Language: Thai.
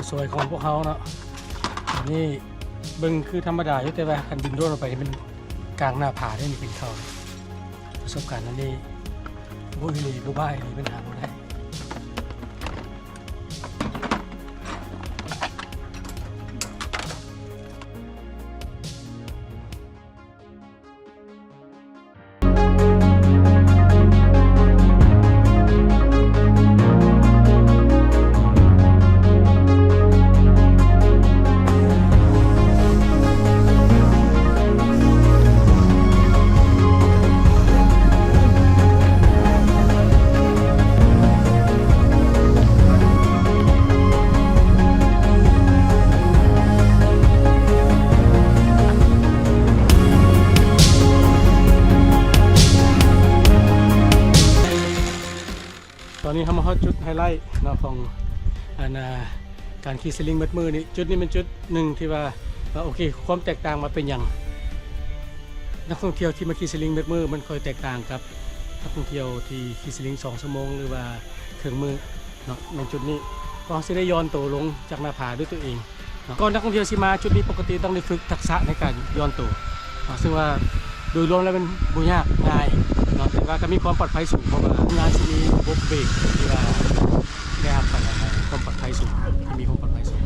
สวยของพวกเขาเนาะอันนี้เบิ่งคือธรรมดาอยู่แต่ว่าคันบินโดรนออกไปเป็นกลางหน้าผาได้นี่เป็นเขาประสบการณ์นั้นนี่บุยลีบุบ้ายนี่เป็นหาบ่ได้ตอนนี้เขามาเข้าจุดไฮไลท์เนาะของการขี่สลิงมัดมือนี่จุดนี้เป็นจุดหนึ่งที่ว่าโอเคความแตกต่างมาเป็นอย่างนักท่องเที่ยวที่มาขี่สลิงมัดมือมันค่อยแตกต่างกับนักท่องเที่ยวที่ขี่สลิง2 ชั่วโมงหรือว่าเครื่องมือเนาะในจุดนี้ก็จะได้ย้อนตัวลงจากหน้าผาด้วยตัวเองก็นักท่องเที่ยวที่มาจุดนี้ปกติต้องได้ฝึกทักษะในการย้อนตัวซึ่งว่าโดยรวมแล้วเป็นบุญยากง่ายเนาะแต่ว่าก็มีความปลอดภัยสูงเพราะว่างานที่มีระบบเบรกที่ว่าได้รับความปลอดภัยสูงที่มีความปลอดภัยสูง